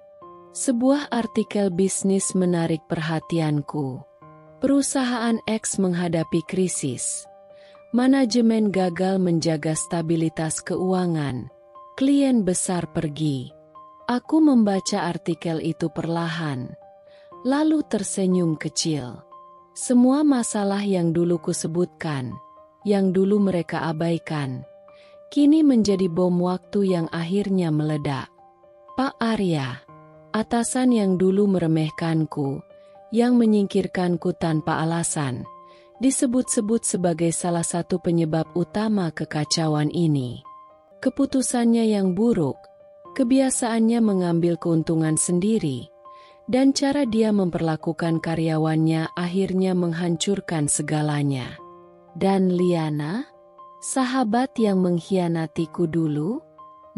Sebuah artikel bisnis menarik perhatianku. Perusahaan X menghadapi krisis. Manajemen gagal menjaga stabilitas keuangan. Klien besar pergi. Aku membaca artikel itu perlahan, lalu tersenyum kecil. Semua masalah yang dulu kusebutkan, yang dulu mereka abaikan, kini menjadi bom waktu yang akhirnya meledak. Pak Arya, atasan yang dulu meremehkanku, yang menyingkirkanku tanpa alasan, disebut-sebut sebagai salah satu penyebab utama kekacauan ini. Keputusannya yang buruk, kebiasaannya mengambil keuntungan sendiri, dan cara dia memperlakukan karyawannya akhirnya menghancurkan segalanya. Dan Liana, sahabat yang mengkhianatiku dulu,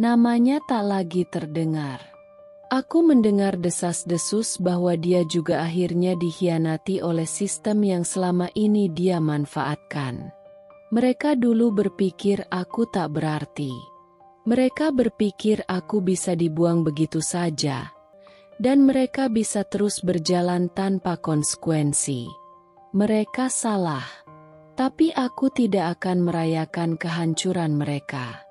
namanya tak lagi terdengar. Aku mendengar desas-desus bahwa dia juga akhirnya dikhianati oleh sistem yang selama ini dia manfaatkan. Mereka dulu berpikir aku tak berarti. Mereka berpikir aku bisa dibuang begitu saja, dan mereka bisa terus berjalan tanpa konsekuensi. Mereka salah, tapi aku tidak akan merayakan kehancuran mereka.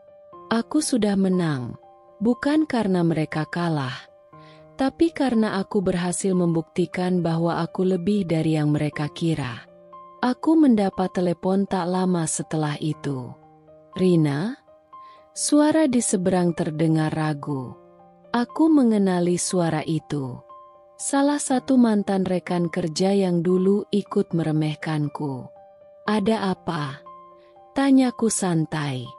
Aku sudah menang, bukan karena mereka kalah, tapi karena aku berhasil membuktikan bahwa aku lebih dari yang mereka kira. Aku mendapat telepon tak lama setelah itu. Rina? Suara di seberang terdengar ragu. Aku mengenali suara itu. Salah satu mantan rekan kerja yang dulu ikut meremehkanku. Ada apa? Tanyaku santai.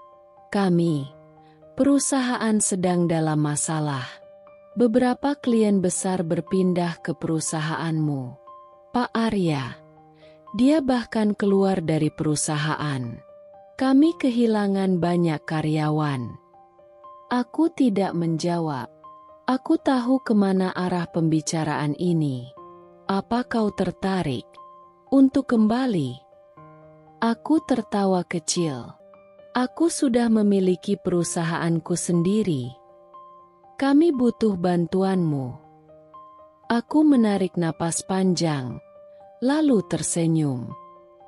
Perusahaan sedang dalam masalah. Beberapa klien besar berpindah ke perusahaanmu. Pak Arya. Dia bahkan keluar dari perusahaan. Kami kehilangan banyak karyawan. Aku tidak menjawab. Aku tahu kemana arah pembicaraan ini. Apa kau tertarik untuk kembali? Aku tertawa kecil. Aku sudah memiliki perusahaanku sendiri. Kami butuh bantuanmu. Aku menarik napas panjang, lalu tersenyum.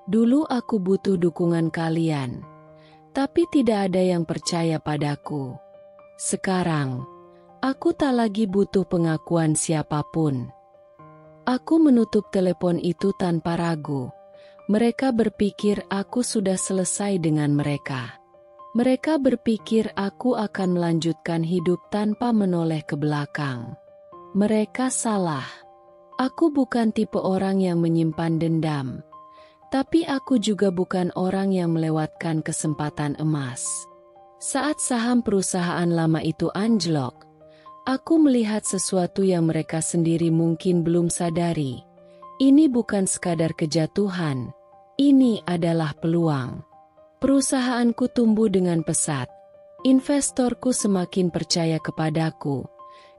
Dulu aku butuh dukungan kalian, tapi tidak ada yang percaya padaku. Sekarang, aku tak lagi butuh pengakuan siapapun. Aku menutup telepon itu tanpa ragu. Mereka berpikir aku sudah selesai dengan mereka. Mereka berpikir aku akan melanjutkan hidup tanpa menoleh ke belakang. Mereka salah. Aku bukan tipe orang yang menyimpan dendam. Tapi aku juga bukan orang yang melewatkan kesempatan emas. Saat saham perusahaan lama itu anjlok, aku melihat sesuatu yang mereka sendiri mungkin belum sadari. Ini bukan sekadar kejatuhan, ini adalah peluang. Perusahaanku tumbuh dengan pesat, investorku semakin percaya kepadaku,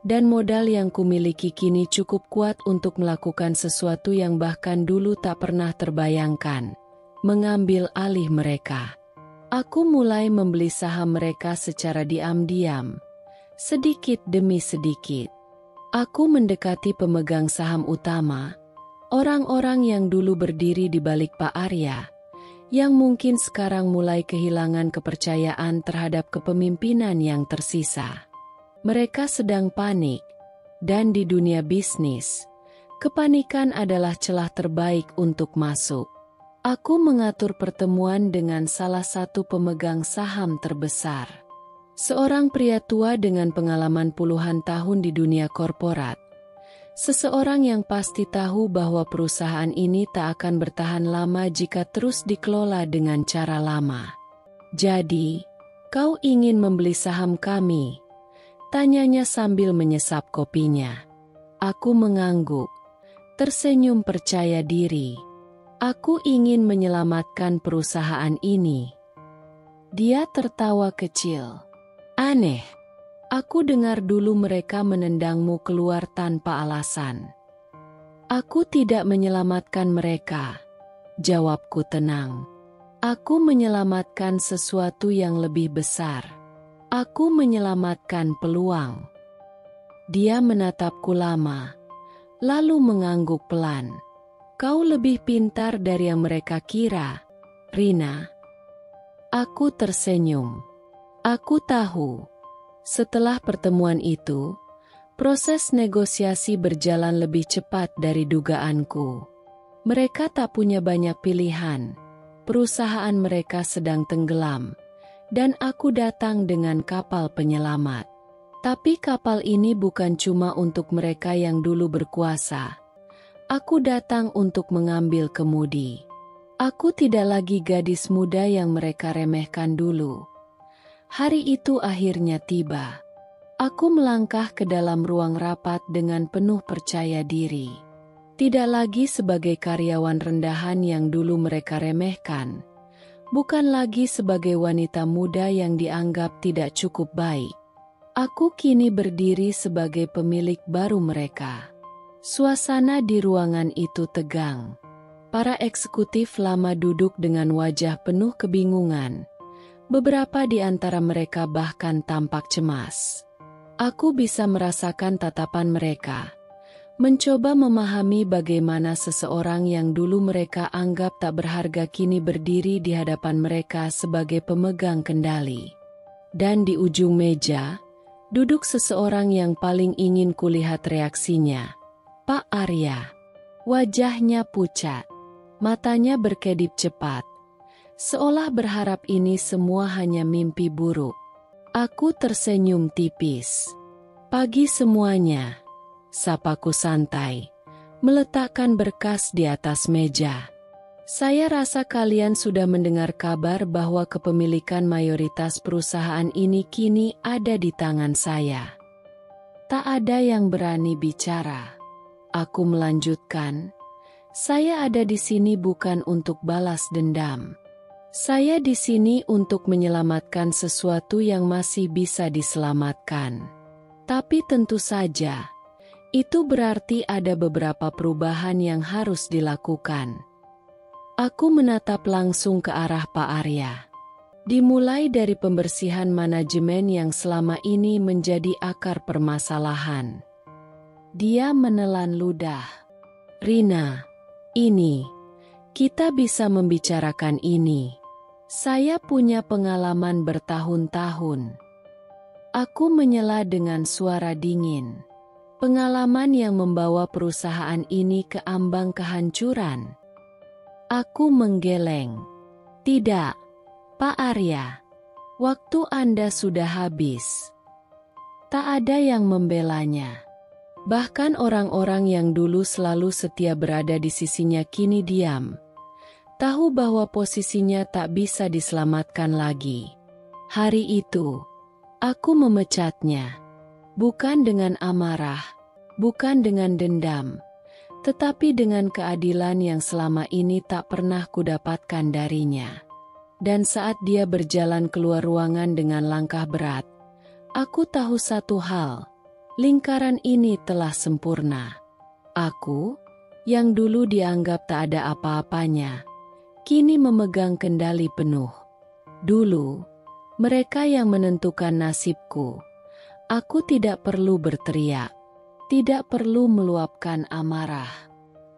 dan modal yang kumiliki kini cukup kuat untuk melakukan sesuatu yang bahkan dulu tak pernah terbayangkan, mengambil alih mereka. Aku mulai membeli saham mereka secara diam-diam, sedikit demi sedikit. Aku mendekati pemegang saham utama, orang-orang yang dulu berdiri di balik Pak Arya, yang mungkin sekarang mulai kehilangan kepercayaan terhadap kepemimpinan yang tersisa. Mereka sedang panik, dan di dunia bisnis, kepanikan adalah celah terbaik untuk masuk. Aku mengatur pertemuan dengan salah satu pemegang saham terbesar. Seorang pria tua dengan pengalaman puluhan tahun di dunia korporat. Seseorang yang pasti tahu bahwa perusahaan ini tak akan bertahan lama jika terus dikelola dengan cara lama. Jadi, kau ingin membeli saham kami? Tanyanya sambil menyesap kopinya. Aku mengangguk, tersenyum percaya diri. Aku ingin menyelamatkan perusahaan ini. Dia tertawa kecil. Aneh. Aku dengar dulu mereka menendangmu keluar tanpa alasan. Aku tidak menyelamatkan mereka. Jawabku tenang. Aku menyelamatkan sesuatu yang lebih besar. Aku menyelamatkan peluang. Dia menatapku lama, lalu mengangguk pelan. Kau lebih pintar dari yang mereka kira, Rina. Aku tersenyum. Aku tahu. Setelah pertemuan itu, proses negosiasi berjalan lebih cepat dari dugaanku. Mereka tak punya banyak pilihan. Perusahaan mereka sedang tenggelam, dan aku datang dengan kapal penyelamat. Tapi kapal ini bukan cuma untuk mereka yang dulu berkuasa. Aku datang untuk mengambil kemudi. Aku tidak lagi gadis muda yang mereka remehkan dulu. Hari itu akhirnya tiba. Aku melangkah ke dalam ruang rapat dengan penuh percaya diri. Tidak lagi sebagai karyawan rendahan yang dulu mereka remehkan. Bukan lagi sebagai wanita muda yang dianggap tidak cukup baik. Aku kini berdiri sebagai pemilik baru mereka. Suasana di ruangan itu tegang. Para eksekutif lama duduk dengan wajah penuh kebingungan. Beberapa di antara mereka bahkan tampak cemas. Aku bisa merasakan tatapan mereka, mencoba memahami bagaimana seseorang yang dulu mereka anggap tak berharga kini berdiri di hadapan mereka sebagai pemegang kendali. Dan di ujung meja, duduk seseorang yang paling ingin kulihat reaksinya, Pak Arya. Wajahnya pucat, matanya berkedip cepat, seolah berharap ini semua hanya mimpi buruk. Aku tersenyum tipis. Pagi semuanya, sapaku santai, meletakkan berkas di atas meja. Saya rasa kalian sudah mendengar kabar bahwa kepemilikan mayoritas perusahaan ini kini ada di tangan saya. Tak ada yang berani bicara. Aku melanjutkan, saya ada di sini bukan untuk balas dendam. Saya di sini untuk menyelamatkan sesuatu yang masih bisa diselamatkan. Tapi tentu saja, itu berarti ada beberapa perubahan yang harus dilakukan. Aku menatap langsung ke arah Pak Arya. Dimulai dari pembersihan manajemen yang selama ini menjadi akar permasalahan. Dia menelan ludah. Rina, kita bisa membicarakan ini. Saya punya pengalaman bertahun-tahun. Aku menyela dengan suara dingin. Pengalaman yang membawa perusahaan ini ke ambang kehancuran. Aku menggeleng. Tidak, Pak Arya. Waktu Anda sudah habis. Tak ada yang membelanya. Bahkan orang-orang yang dulu selalu setia berada di sisinya kini diam. Tahu bahwa posisinya tak bisa diselamatkan lagi. Hari itu, aku memecatnya. Bukan dengan amarah, bukan dengan dendam, tetapi dengan keadilan yang selama ini tak pernah kudapatkan darinya. Dan saat dia berjalan keluar ruangan dengan langkah berat, aku tahu satu hal, lingkaran ini telah sempurna. Aku, yang dulu dianggap tak ada apa-apanya, kini memegang kendali penuh. Dulu, mereka yang menentukan nasibku. Aku tidak perlu berteriak, tidak perlu meluapkan amarah.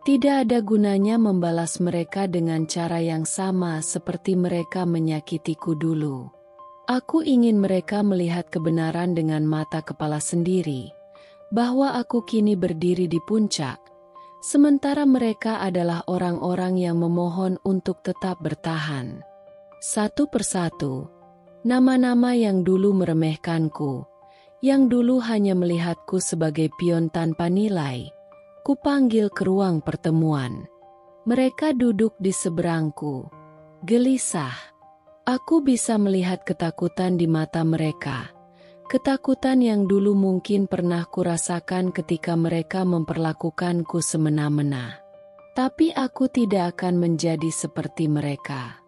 Tidak ada gunanya membalas mereka dengan cara yang sama seperti mereka menyakitiku dulu. Aku ingin mereka melihat kebenaran dengan mata kepala sendiri, bahwa aku kini berdiri di puncak, sementara mereka adalah orang-orang yang memohon untuk tetap bertahan. Satu persatu, nama-nama yang dulu meremehkanku, yang dulu hanya melihatku sebagai pion tanpa nilai, kupanggil ke ruang pertemuan. Mereka duduk di seberangku, gelisah. Aku bisa melihat ketakutan di mata mereka. Ketakutan yang dulu mungkin pernah kurasakan ketika mereka memperlakukanku semena-mena. Tapi aku tidak akan menjadi seperti mereka.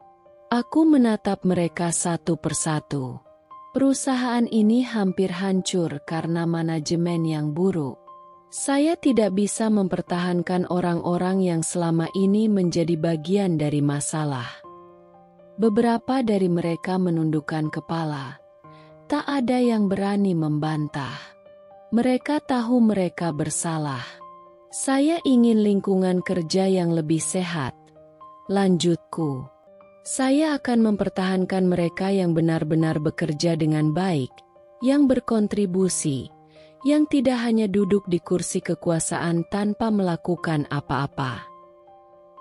Aku menatap mereka satu persatu. Perusahaan ini hampir hancur karena manajemen yang buruk. Saya tidak bisa mempertahankan orang-orang yang selama ini menjadi bagian dari masalah. Beberapa dari mereka menundukkan kepala. Tak ada yang berani membantah. Mereka tahu mereka bersalah. Saya ingin lingkungan kerja yang lebih sehat. Lanjutku. Saya akan mempertahankan mereka yang benar-benar bekerja dengan baik, yang berkontribusi, yang tidak hanya duduk di kursi kekuasaan tanpa melakukan apa-apa.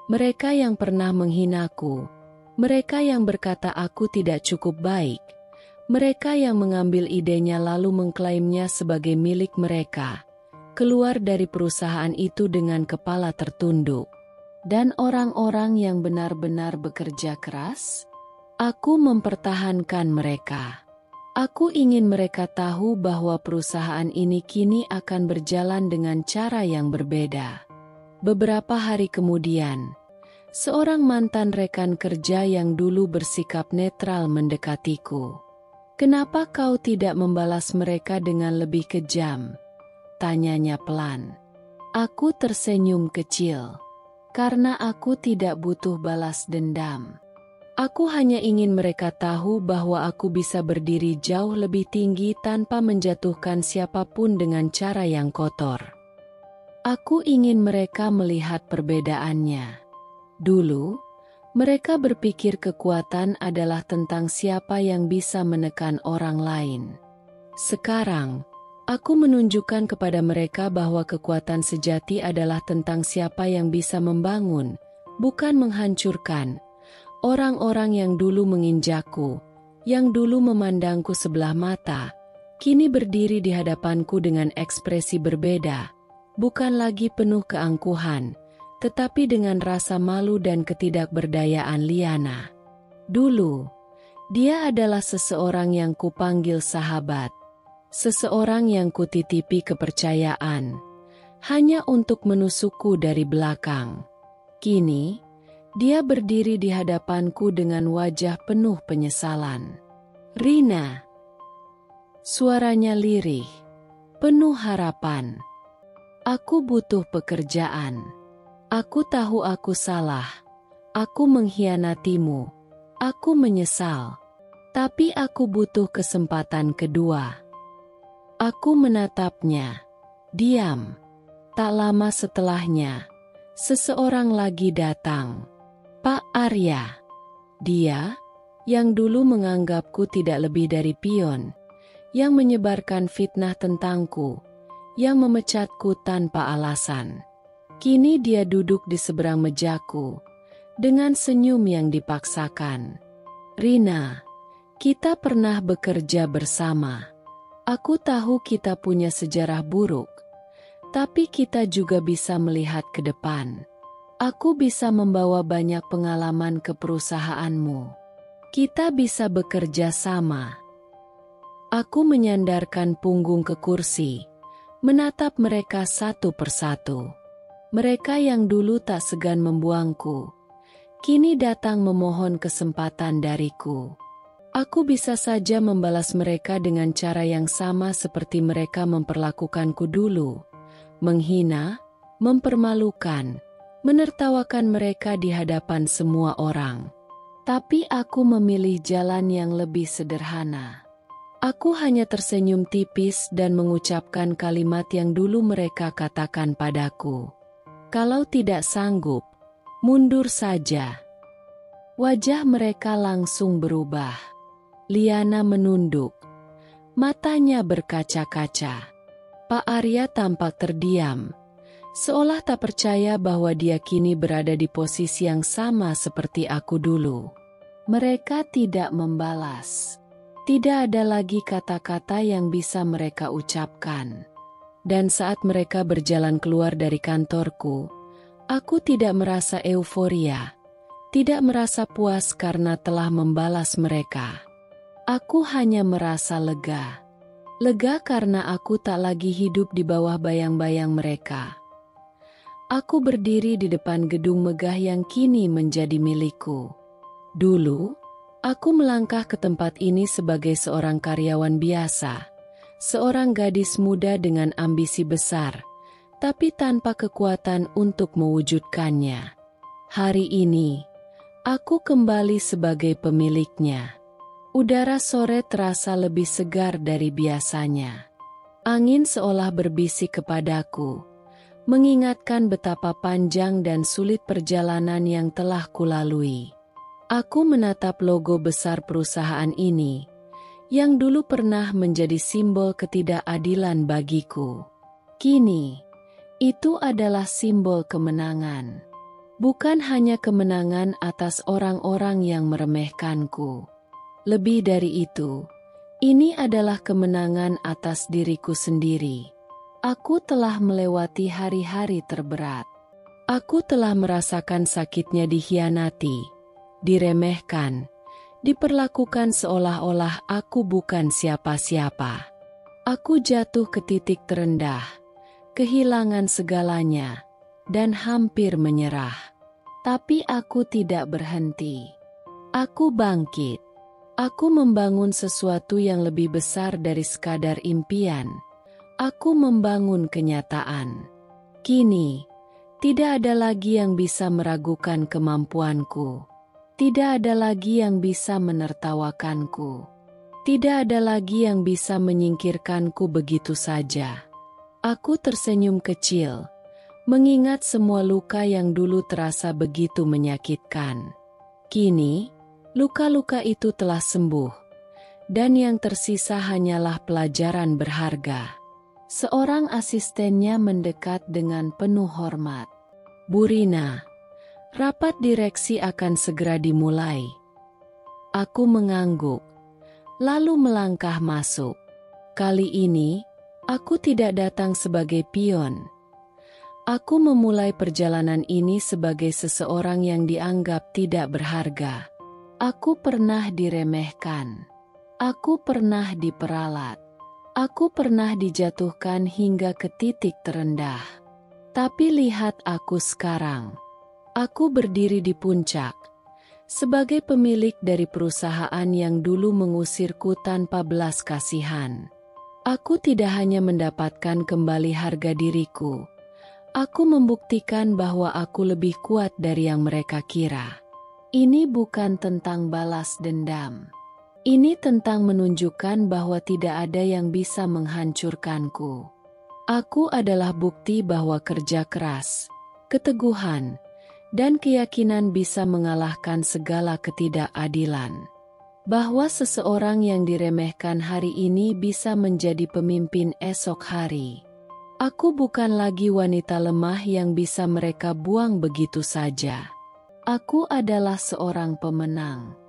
Mereka yang pernah menghinaku, mereka yang berkata aku tidak cukup baik, mereka yang mengambil idenya lalu mengklaimnya sebagai milik mereka, keluar dari perusahaan itu dengan kepala tertunduk. Dan orang-orang yang benar-benar bekerja keras, aku mempertahankan mereka. Aku ingin mereka tahu bahwa perusahaan ini kini akan berjalan dengan cara yang berbeda. Beberapa hari kemudian, seorang mantan rekan kerja yang dulu bersikap netral mendekatiku. "Kenapa kau tidak membalas mereka dengan lebih kejam?" tanyanya pelan. Aku tersenyum kecil. Karena aku tidak butuh balas dendam. Aku hanya ingin mereka tahu bahwa aku bisa berdiri jauh lebih tinggi tanpa menjatuhkan siapapun dengan cara yang kotor. Aku ingin mereka melihat perbedaannya. Dulu, mereka berpikir kekuatan adalah tentang siapa yang bisa menekan orang lain. Sekarang, aku menunjukkan kepada mereka bahwa kekuatan sejati adalah tentang siapa yang bisa membangun, bukan menghancurkan. Orang-orang yang dulu menginjakku, yang dulu memandangku sebelah mata, kini berdiri di hadapanku dengan ekspresi berbeda, bukan lagi penuh keangkuhan, tetapi dengan rasa malu dan ketidakberdayaan Liana. Dulu, dia adalah seseorang yang kupanggil sahabat, seseorang yang kutitipi kepercayaan, hanya untuk menusukku dari belakang. Kini, dia berdiri di hadapanku dengan wajah penuh penyesalan. "Rina." Suaranya lirih, penuh harapan. "Aku butuh pekerjaan. Aku tahu aku salah. Aku mengkhianatimu. Aku menyesal. Tapi aku butuh kesempatan kedua." Aku menatapnya. Diam. Tak lama setelahnya, seseorang lagi datang. Pak Arya. Dia, yang dulu menganggapku tidak lebih dari pion, yang menyebarkan fitnah tentangku, yang memecatku tanpa alasan. Kini dia duduk di seberang mejaku, dengan senyum yang dipaksakan. "Rina, kita pernah bekerja bersama. Aku tahu kita punya sejarah buruk, tapi kita juga bisa melihat ke depan. Aku bisa membawa banyak pengalaman ke perusahaanmu. Kita bisa bekerja sama." Aku menyandarkan punggung ke kursi, menatap mereka satu persatu. Mereka yang dulu tak segan membuangku, kini datang memohon kesempatan dariku. Aku bisa saja membalas mereka dengan cara yang sama seperti mereka memperlakukanku dulu. Menghina, mempermalukan, menertawakan mereka di hadapan semua orang. Tapi aku memilih jalan yang lebih sederhana. Aku hanya tersenyum tipis dan mengucapkan kalimat yang dulu mereka katakan padaku. "Kalau tidak sanggup, mundur saja." Wajah mereka langsung berubah. Liana menunduk. Matanya berkaca-kaca. Pak Arya tampak terdiam, seolah tak percaya bahwa dia kini berada di posisi yang sama seperti aku dulu. Mereka tidak membalas. Tidak ada lagi kata-kata yang bisa mereka ucapkan. Dan saat mereka berjalan keluar dari kantorku, aku tidak merasa euforia, tidak merasa puas karena telah membalas mereka. Aku hanya merasa lega. Lega karena aku tak lagi hidup di bawah bayang-bayang mereka. Aku berdiri di depan gedung megah yang kini menjadi milikku. Dulu, aku melangkah ke tempat ini sebagai seorang karyawan biasa, seorang gadis muda dengan ambisi besar, tapi tanpa kekuatan untuk mewujudkannya. Hari ini, aku kembali sebagai pemiliknya. Udara sore terasa lebih segar dari biasanya. Angin seolah berbisik kepadaku, mengingatkan betapa panjang dan sulit perjalanan yang telah kulalui. Aku menatap logo besar perusahaan ini, yang dulu pernah menjadi simbol ketidakadilan bagiku. Kini, itu adalah simbol kemenangan. Bukan hanya kemenangan atas orang-orang yang meremehkanku. Lebih dari itu, ini adalah kemenangan atas diriku sendiri. Aku telah melewati hari-hari terberat. Aku telah merasakan sakitnya dikhianati, diremehkan, Diperlakukan seolah-olah aku bukan siapa-siapa. Aku jatuh ke titik terendah, kehilangan segalanya, dan hampir menyerah. Tapi aku tidak berhenti. Aku bangkit. Aku membangun sesuatu yang lebih besar dari sekadar impian. Aku membangun kenyataan. Kini, tidak ada lagi yang bisa meragukan kemampuanku. Tidak ada lagi yang bisa menertawakanku. Tidak ada lagi yang bisa menyingkirkanku begitu saja. Aku tersenyum kecil, mengingat semua luka yang dulu terasa begitu menyakitkan. Kini, luka-luka itu telah sembuh, dan yang tersisa hanyalah pelajaran berharga. Seorang asistennya mendekat dengan penuh hormat. "Bu Rina, rapat direksi akan segera dimulai." Aku mengangguk, lalu melangkah masuk. Kali ini, aku tidak datang sebagai pion. Aku memulai perjalanan ini sebagai seseorang yang dianggap tidak berharga. Aku pernah diremehkan. Aku pernah diperalat. Aku pernah dijatuhkan hingga ke titik terendah. Tapi lihat aku sekarang. Aku berdiri di puncak, sebagai pemilik dari perusahaan yang dulu mengusirku tanpa belas kasihan. Aku tidak hanya mendapatkan kembali harga diriku, aku membuktikan bahwa aku lebih kuat dari yang mereka kira. Ini bukan tentang balas dendam. Ini tentang menunjukkan bahwa tidak ada yang bisa menghancurkanku. Aku adalah bukti bahwa kerja keras, keteguhan, dan keyakinan bisa mengalahkan segala ketidakadilan. Bahwa seseorang yang diremehkan hari ini bisa menjadi pemimpin esok hari. Aku bukan lagi wanita lemah yang bisa mereka buang begitu saja. Aku adalah seorang pemenang.